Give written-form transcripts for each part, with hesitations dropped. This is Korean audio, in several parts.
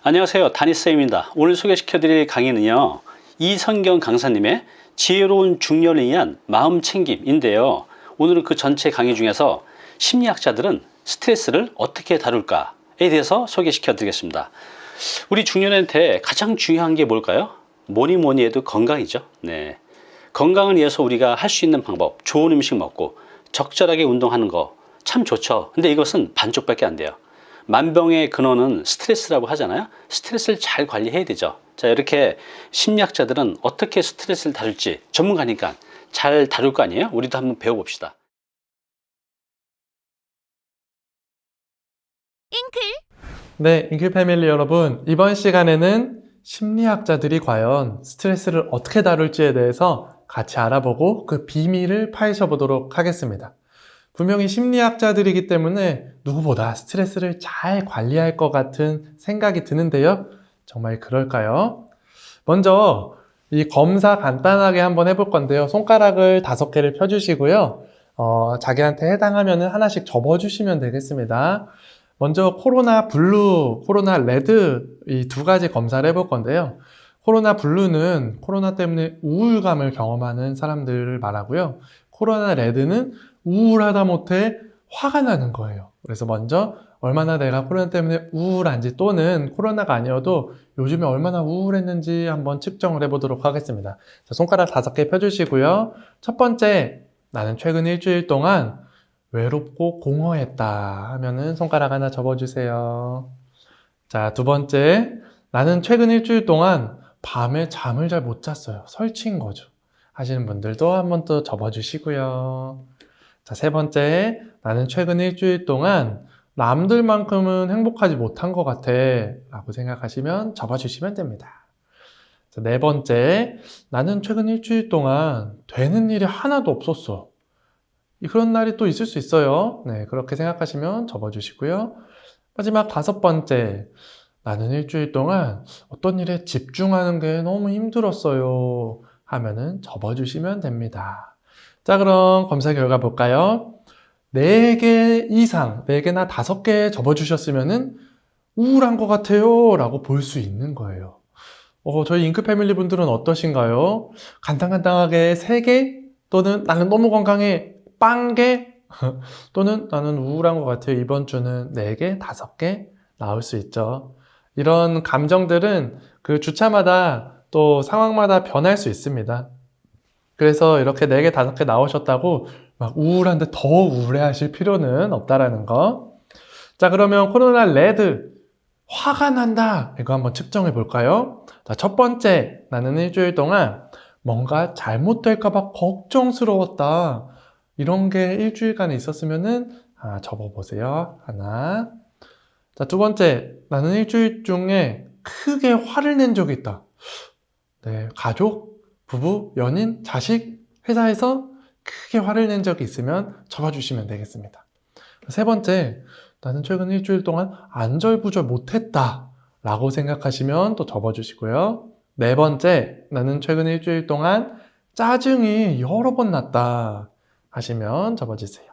안녕하세요, 다니쌤입니다. 오늘 소개시켜드릴 강의는요, 이성경 강사님의 지혜로운 중년을 위한 마음챙김인데요. 오늘은 그 전체 강의 중에서 심리학자들은 스트레스를 어떻게 다룰까에 대해서 소개시켜드리겠습니다. 우리 중년한테 가장 중요한 게 뭘까요? 뭐니 해도 건강이죠. 네. 건강을 위해서 우리가 할 수 있는 방법, 좋은 음식 먹고 적절하게 운동하는 거 참 좋죠. 근데 이것은 반쪽밖에 안 돼요. 만병의 근원은 스트레스라고 하잖아요. 스트레스를 잘 관리해야 되죠. 자, 이렇게 심리학자들은 어떻게 스트레스를 다룰지 전문가니까 잘 다룰 거 아니에요? 우리도 한번 배워봅시다. 네, 잉클 패밀리 여러분, 이번 시간에는 심리학자들이 과연 스트레스를 어떻게 다룰지에 대해서 같이 알아보고 그 비밀을 파헤쳐 보도록 하겠습니다. 분명히 심리학자들이기 때문에 누구보다 스트레스를 잘 관리할 것 같은 생각이 드는데요. 정말 그럴까요? 먼저 이 검사 간단하게 한번 해볼 건데요. 손가락을 5개를 펴주시고요. 자기한테 해당하면 하나씩 접어주시면 되겠습니다. 먼저 코로나 블루, 코로나 레드 이 2가지 검사를 해볼 건데요. 코로나 블루는 코로나 때문에 우울감을 경험하는 사람들을 말하고요. 코로나 레드는 우울하다 못해 화가 나는 거예요. 그래서 먼저 얼마나 내가 코로나 때문에 우울한지 또는 코로나가 아니어도 요즘에 얼마나 우울했는지 한번 측정을 해보도록 하겠습니다. 자, 손가락 5개 펴주시고요. 첫 번째, 나는 최근 일주일 동안 외롭고 공허했다 하면은 손가락 하나 접어주세요. 자, 2번째, 나는 최근 일주일 동안 밤에 잠을 잘 못 잤어요. 설치인 거죠. 하시는 분들도 한번 또 접어주시고요. 자, 3번째, 나는 최근 일주일 동안 남들만큼은 행복하지 못한 것 같아 라고 생각하시면 접어주시면 됩니다. 자, 4번째, 나는 최근 일주일 동안 되는 일이 하나도 없었어. 그런 날이 또 있을 수 있어요. 네, 그렇게 생각하시면 접어주시고요. 마지막 5번째, 나는 일주일 동안 어떤 일에 집중하는 게 너무 힘들었어요 하면은 접어주시면 됩니다. 자, 그럼 검사 결과 볼까요? 4개 이상, 4개나 5개 접어주셨으면은 우울한 것 같아요 라고 볼 수 있는 거예요. 저희 잉크 패밀리 분들은 어떠신가요? 간단간단하게 3개 또는 나는 너무 건강해 0개 또는 나는 우울한 것 같아요. 이번 주는 4개, 5개 나올 수 있죠. 이런 감정들은 그 주차마다 또 상황마다 변할 수 있습니다. 그래서 이렇게 4개, 5개 나오셨다고 막 우울한데 더 우울해 하실 필요는 없다라는 거. 자, 그러면 코로나 레드, 화가 난다. 이거 한번 측정해 볼까요? 자, 첫 번째, 나는 일주일 동안 뭔가 잘못될까봐 걱정스러웠다. 이런 게 일주일간에 있었으면은 접어보세요. 하나. 자, 2번째, 나는 일주일 중에 크게 화를 낸 적이 있다. 네, 가족, 부부, 연인, 자식, 회사에서 크게 화를 낸 적이 있으면 접어주시면 되겠습니다. 3번째, 나는 최근 일주일 동안 안절부절 못했다 라고 생각하시면 또 접어주시고요. 4번째, 나는 최근 일주일 동안 짜증이 여러 번 났다 하시면 접어주세요.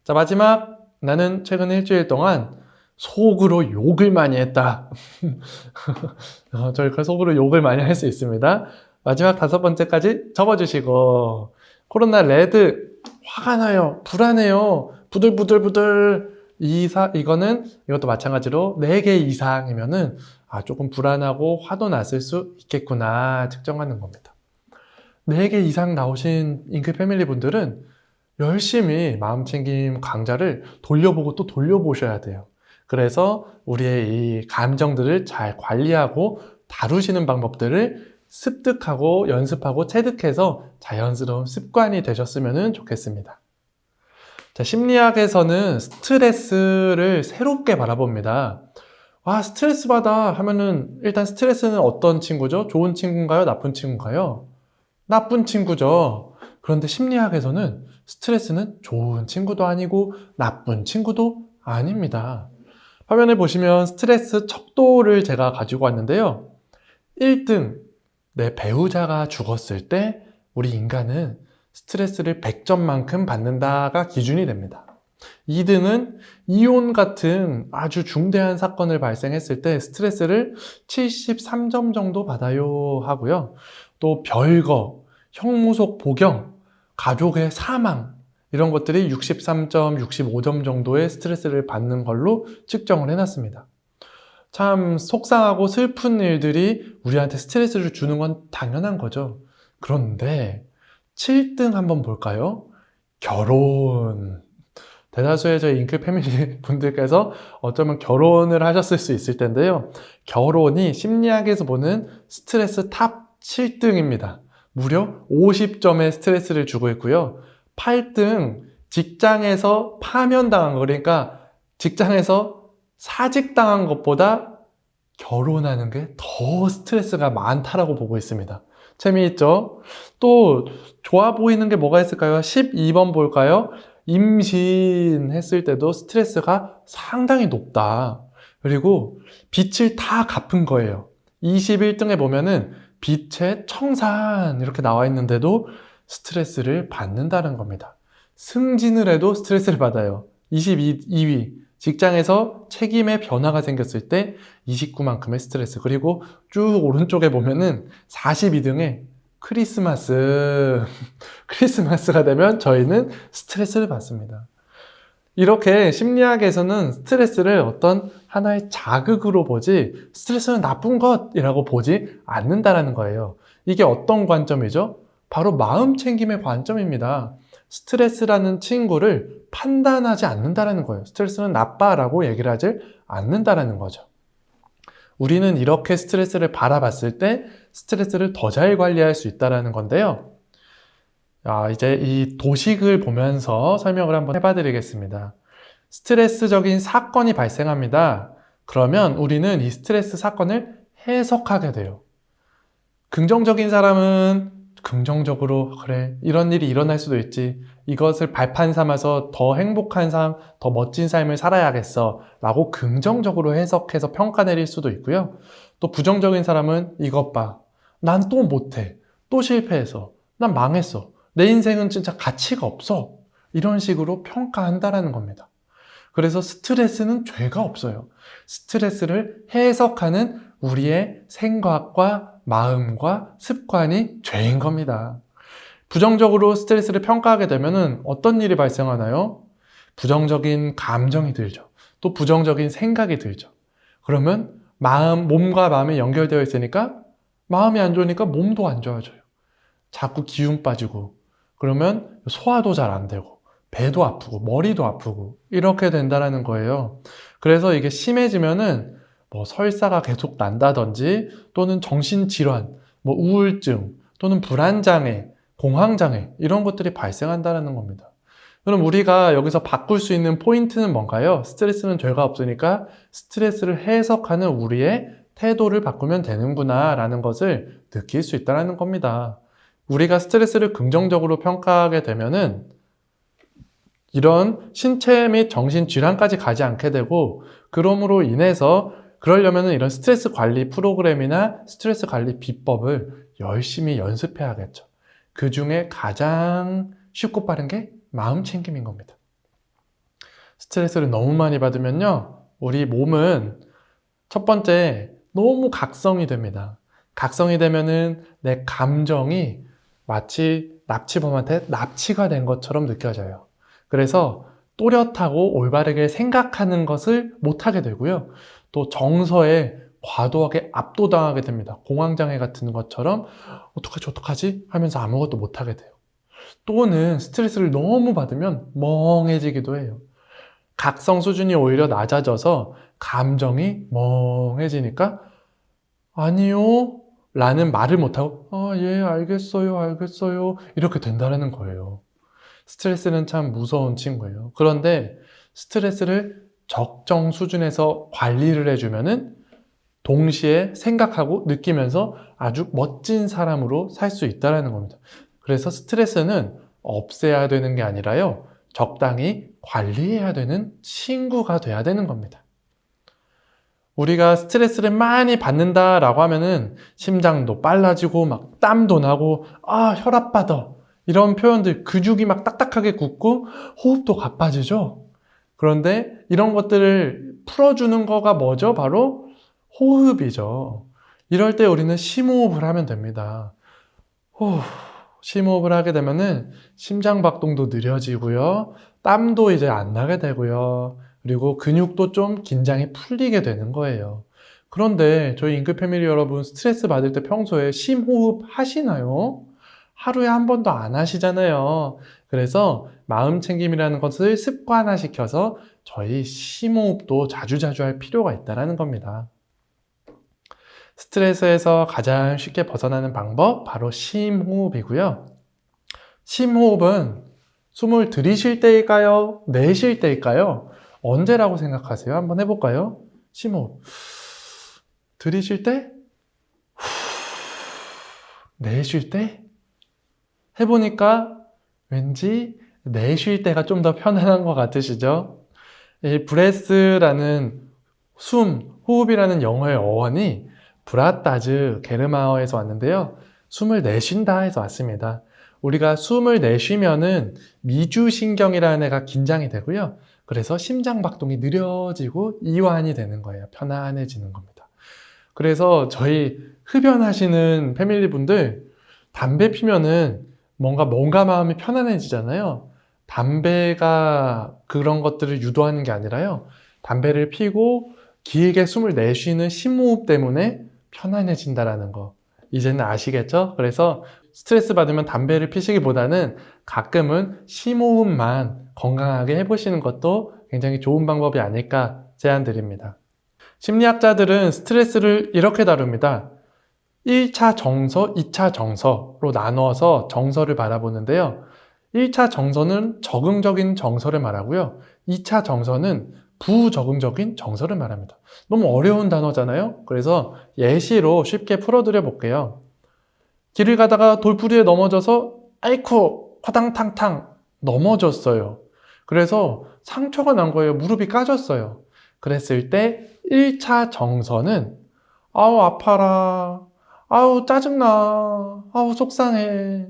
자, 마지막, 나는 최근 일주일 동안 속으로 욕을 많이 했다. 저희가 속으로 욕을 많이 할 수 있습니다. 마지막 5번째까지 접어주시고, 코로나 레드, 화가 나요, 불안해요, 부들부들부들. 이것도 마찬가지로 4개 이상이면은 조금 불안하고 화도 났을 수 있겠구나 측정하는 겁니다. 4개 이상 나오신 잉크 패밀리 분들은 열심히 마음챙김 강좌를 돌려보고 또 돌려보셔야 돼요. 그래서 우리의 이 감정들을 잘 관리하고 다루시는 방법들을 습득하고 연습하고 체득해서 자연스러운 습관이 되셨으면 좋겠습니다. 자, 심리학에서는 스트레스를 새롭게 바라봅니다. 스트레스 받아 하면은 일단 스트레스는 어떤 친구죠? 좋은 친구인가요? 나쁜 친구인가요? 나쁜 친구죠. 그런데 심리학에서는 스트레스는 좋은 친구도 아니고 나쁜 친구도 아닙니다. 화면에 보시면 스트레스 척도를 제가 가지고 왔는데요. 1등, 내 배우자가 죽었을 때 우리 인간은 스트레스를 100점만큼 받는다가 기준이 됩니다. 2등은 이혼 같은 아주 중대한 사건을 발생했을 때 스트레스를 73점 정도 받아요 하고요. 또 별거, 형무속 복용, 가족의 사망 이런 것들이 63점, 65점 정도의 스트레스를 받는 걸로 측정을 해놨습니다. 참 속상하고 슬픈 일들이 우리한테 스트레스를 주는 건 당연한 거죠. 그런데 7등 한번 볼까요? 결혼. 대다수의 저희 잉클 패밀리 분들께서 어쩌면 결혼을 하셨을 수 있을 텐데요. 결혼이 심리학에서 보는 스트레스 탑 7등입니다. 무려 50점의 스트레스를 주고 있고요. 8등, 직장에서 파면당한 거, 그러니까 직장에서 사직당한 것보다 결혼하는 게 더 스트레스가 많다라고 보고 있습니다. 재미있죠? 또 좋아 보이는 게 뭐가 있을까요? 12번 볼까요? 임신했을 때도 스트레스가 상당히 높다. 그리고 빚을 다 갚은 거예요. 21등에 보면은 빚의 청산 이렇게 나와 있는데도 스트레스를 받는다는 겁니다. 승진을 해도 스트레스를 받아요. 22위 직장에서 책임의 변화가 생겼을 때 29만큼의 스트레스. 그리고 쭉 오른쪽에 보면은 42등에 크리스마스가 되면 저희는 스트레스를 받습니다. 이렇게 심리학에서는 스트레스를 어떤 하나의 자극으로 보지 스트레스는 나쁜 것이라고 보지 않는다는 거예요. 이게 어떤 관점이죠? 바로 마음 챙김의 관점입니다. 스트레스라는 친구를 판단하지 않는다는 거예요. 스트레스는 나빠라고 얘기를 하지 않는다는 거죠. 우리는 이렇게 스트레스를 바라봤을 때 스트레스를 더 잘 관리할 수 있다는 건데요. 이제 이 도식을 보면서 설명을 한번 해봐 드리겠습니다. 스트레스적인 사건이 발생합니다. 그러면 우리는 이 스트레스 사건을 해석하게 돼요. 긍정적인 사람은 긍정적으로 그래 이런 일이 일어날 수도 있지, 이것을 발판 삼아서 더 행복한 삶, 더 멋진 삶을 살아야겠어 라고 긍정적으로 해석해서 평가 내릴 수도 있고요. 또 부정적인 사람은 이것 봐, 난 또 못해, 또 실패했어, 난 망했어, 내 인생은 진짜 가치가 없어, 이런 식으로 평가한다라는 겁니다. 그래서 스트레스는 죄가 없어요. 스트레스를 해석하는 우리의 생각과 마음과 습관이 죄인 겁니다. 부정적으로 스트레스를 평가하게 되면 어떤 일이 발생하나요? 부정적인 감정이 들죠. 또 부정적인 생각이 들죠. 그러면 몸과 마음이 연결되어 있으니까 마음이 안 좋으니까 몸도 안 좋아져요. 자꾸 기운 빠지고, 그러면 소화도 잘 안 되고, 배도 아프고, 머리도 아프고, 이렇게 된다는 거예요. 그래서 이게 심해지면은 설사가 계속 난다든지, 또는 정신질환, 우울증, 또는 불안장애, 공황장애, 이런 것들이 발생한다는 겁니다. 그럼 우리가 여기서 바꿀 수 있는 포인트는 뭔가요? 스트레스는 죄가 없으니까 스트레스를 해석하는 우리의 태도를 바꾸면 되는구나 라는 것을 느낄 수 있다는 겁니다. 우리가 스트레스를 긍정적으로 평가하게 되면은 이런 신체 및 정신 질환까지 가지 않게 되고, 그러므로 인해서 그러려면 이런 스트레스 관리 프로그램이나 스트레스 관리 비법을 열심히 연습해야겠죠. 그 중에 가장 쉽고 빠른 게 마음 챙김인 겁니다. 스트레스를 너무 많이 받으면요, 우리 몸은 첫 번째 너무 각성이 됩니다. 각성이 되면은 내 감정이 마치 납치범한테 납치가 된 것처럼 느껴져요. 그래서 또렷하고 올바르게 생각하는 것을 못하게 되고요. 또 정서에 과도하게 압도당하게 됩니다. 공황장애 같은 것처럼 어떡하지 하면서 아무것도 못하게 돼요. 또는 스트레스를 너무 받으면 멍해지기도 해요. 각성 수준이 오히려 낮아져서 감정이 멍해지니까 아니요 라는 말을 못하고 예 알겠어요 이렇게 된다는 거예요. 스트레스는 참 무서운 친구예요. 그런데 스트레스를 적정 수준에서 관리를 해주면은 동시에 생각하고 느끼면서 아주 멋진 사람으로 살 수 있다는 겁니다. 그래서 스트레스는 없애야 되는 게 아니라요, 적당히 관리해야 되는 친구가 돼야 되는 겁니다. 우리가 스트레스를 많이 받는다라고 하면은 심장도 빨라지고 막 땀도 나고 혈압 받아 이런 표현들, 근육이 막 딱딱하게 굳고 호흡도 가빠지죠. 그런데 이런 것들을 풀어주는 거가 뭐죠? 바로 호흡이죠. 이럴 때 우리는 심호흡을 하면 됩니다. 심호흡을 하게 되면은 심장박동도 느려지고요. 땀도 이제 안 나게 되고요. 그리고 근육도 좀 긴장이 풀리게 되는 거예요. 그런데 저희 잉크 패밀리 여러분 스트레스 받을 때 평소에 심호흡 하시나요? 하루에 한 번도 안 하시잖아요. 그래서 마음 챙김이라는 것을 습관화시켜서 저희 심호흡도 자주자주 할 필요가 있다는 겁니다. 스트레스에서 가장 쉽게 벗어나는 방법 바로 심호흡이고요. 심호흡은 숨을 들이쉴 때일까요? 내쉴 때일까요? 언제라고 생각하세요? 한번 해볼까요? 심호흡. 들이쉴 때? 내쉴 때? 해보니까 왠지 내쉴 때가 좀 더 편안한 것 같으시죠? 이 브레스라는 숨, 호흡이라는 영어의 어원이 브라타즈 게르만어에서 왔는데요. 숨을 내쉰다 해서 왔습니다. 우리가 숨을 내쉬면은 미주신경이라는 애가 긴장이 되고요. 그래서 심장박동이 느려지고 이완이 되는 거예요. 편안해지는 겁니다. 그래서 저희 흡연하시는 패밀리 분들 담배 피면은 뭔가 마음이 편안해지잖아요. 담배가 그런 것들을 유도하는 게 아니라요. 담배를 피고 길게 숨을 내쉬는 심호흡 때문에 편안해진다라는 거. 이제는 아시겠죠? 그래서 스트레스 받으면 담배를 피시기보다는 가끔은 심호흡만 건강하게 해보시는 것도 굉장히 좋은 방법이 아닐까 제안드립니다. 심리학자들은 스트레스를 이렇게 다룹니다. 1차 정서, 2차 정서로 나누어서 정서를 바라보는데요. 1차 정서는 적응적인 정서를 말하고요. 2차 정서는 부적응적인 정서를 말합니다. 너무 어려운 단어잖아요. 그래서 예시로 쉽게 풀어드려 볼게요. 길을 가다가 돌부리에 넘어져서 아이쿠 화당탕탕 넘어졌어요. 그래서 상처가 난 거예요. 무릎이 까졌어요. 그랬을 때 1차 정서는 아우 아파라, 아우 짜증나, 아우 속상해,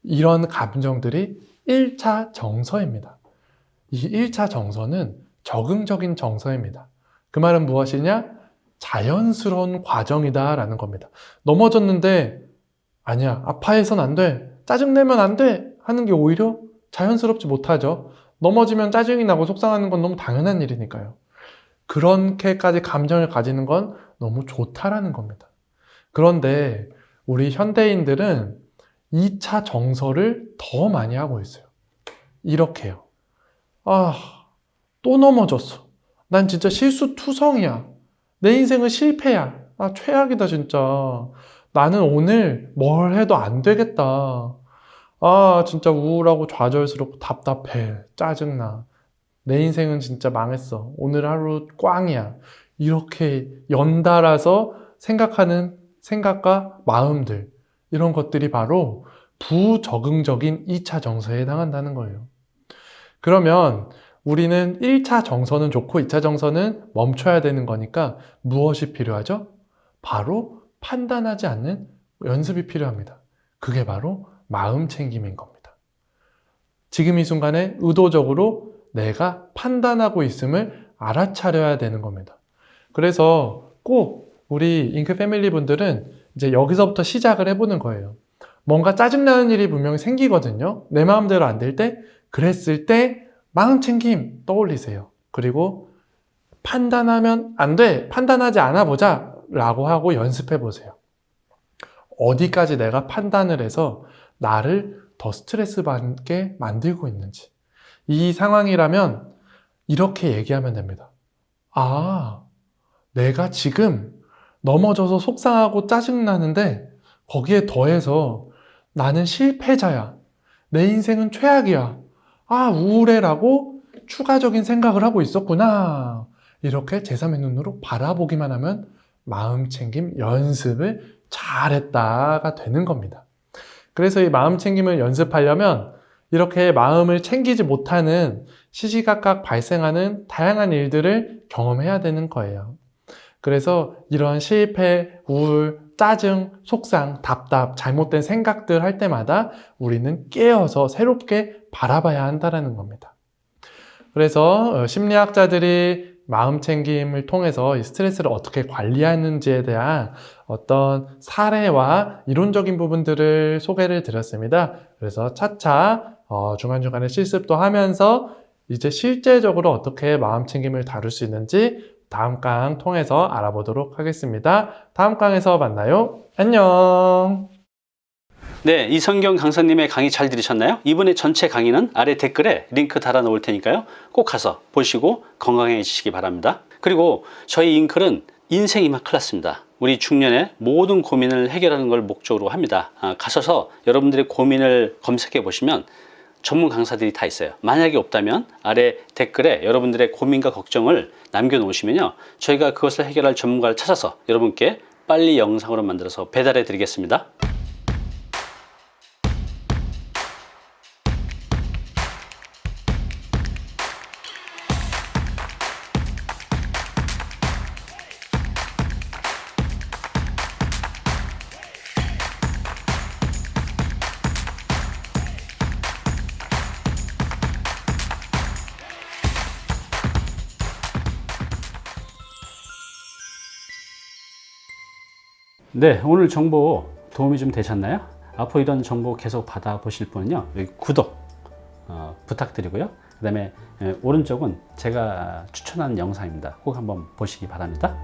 이런 감정들이 1차 정서입니다. 이 1차 정서는 적응적인 정서입니다. 그 말은 무엇이냐? 자연스러운 과정이다 라는 겁니다. 넘어졌는데 아니야, 아파해선 안 돼, 짜증내면 안 돼 하는 게 오히려 자연스럽지 못하죠. 넘어지면 짜증이 나고 속상하는 건 너무 당연한 일이니까요. 그렇게까지 감정을 가지는 건 너무 좋다라는 겁니다. 그런데 우리 현대인들은 2차 정서를 더 많이 하고 있어요. 이렇게요. 또 넘어졌어. 난 진짜 실수투성이야. 내 인생은 실패야. 최악이다 진짜. 나는 오늘 뭘 해도 안 되겠다. 진짜 우울하고 좌절스럽고 답답해. 짜증나. 내 인생은 진짜 망했어. 오늘 하루 꽝이야. 이렇게 연달아서 생각하는 생각과 마음들, 이런 것들이 바로 부적응적인 2차 정서에 해당한다는 거예요. 그러면 우리는 1차 정서는 좋고 2차 정서는 멈춰야 되는 거니까 무엇이 필요하죠? 바로 판단하지 않는 연습이 필요합니다. 그게 바로 마음 챙김인 겁니다. 지금 이 순간에 의도적으로 내가 판단하고 있음을 알아차려야 되는 겁니다. 그래서 꼭 우리 잉크 패밀리 분들은 이제 여기서부터 시작을 해보는 거예요. 뭔가 짜증나는 일이 분명히 생기거든요. 내 마음대로 안 될 때, 그랬을 때 마음 챙김 떠올리세요. 그리고 판단하면 안 돼, 판단하지 않아 보자 라고 하고 연습해 보세요. 어디까지 내가 판단을 해서 나를 더 스트레스 받게 만들고 있는지. 이 상황이라면 이렇게 얘기하면 됩니다. 내가 지금 넘어져서 속상하고 짜증나는데 거기에 더해서 나는 실패자야. 내 인생은 최악이야. 우울해라고 추가적인 생각을 하고 있었구나. 이렇게 제3의 눈으로 바라보기만 하면 마음 챙김 연습을 잘했다가 되는 겁니다. 그래서 이 마음 챙김을 연습하려면 이렇게 마음을 챙기지 못하는 시시각각 발생하는 다양한 일들을 경험해야 되는 거예요. 그래서 이런 실패, 우울, 짜증, 속상, 답답, 잘못된 생각들 할 때마다 우리는 깨어서 새롭게 바라봐야 한다는 겁니다. 그래서 심리학자들이 마음 챙김을 통해서 이 스트레스를 어떻게 관리하는지에 대한 어떤 사례와 이론적인 부분들을 소개를 드렸습니다. 그래서 차차 중간중간에 실습도 하면서 이제 실제적으로 어떻게 마음 챙김을 다룰 수 있는지 다음 강 통해서 알아보도록 하겠습니다. 다음 강에서 만나요. 안녕. 네, 이성경 강사님의 강의 잘 들으셨나요? 이번에 전체 강의는 아래 댓글에 링크 달아 놓을 테니까요. 꼭 가서 보시고 건강해지시기 바랍니다. 그리고 저희 잉클은 인생 이막 클래스입니다. 우리 중년의 모든 고민을 해결하는 걸 목적으로 합니다. 가셔서 여러분들의 고민을 검색해 보시면 전문 강사들이 다 있어요. 만약에 없다면 아래 댓글에 여러분들의 고민과 걱정을 남겨놓으시면요, 저희가 그것을 해결할 전문가를 찾아서 여러분께 빨리 영상으로 만들어서 배달해 드리겠습니다. 네, 오늘 정보 도움이 좀 되셨나요? 앞으로 이런 정보 계속 받아보실 분은요, 여기 구독 부탁드리고요. 그 다음에 오른쪽은 제가 추천한 영상입니다. 꼭 한번 보시기 바랍니다.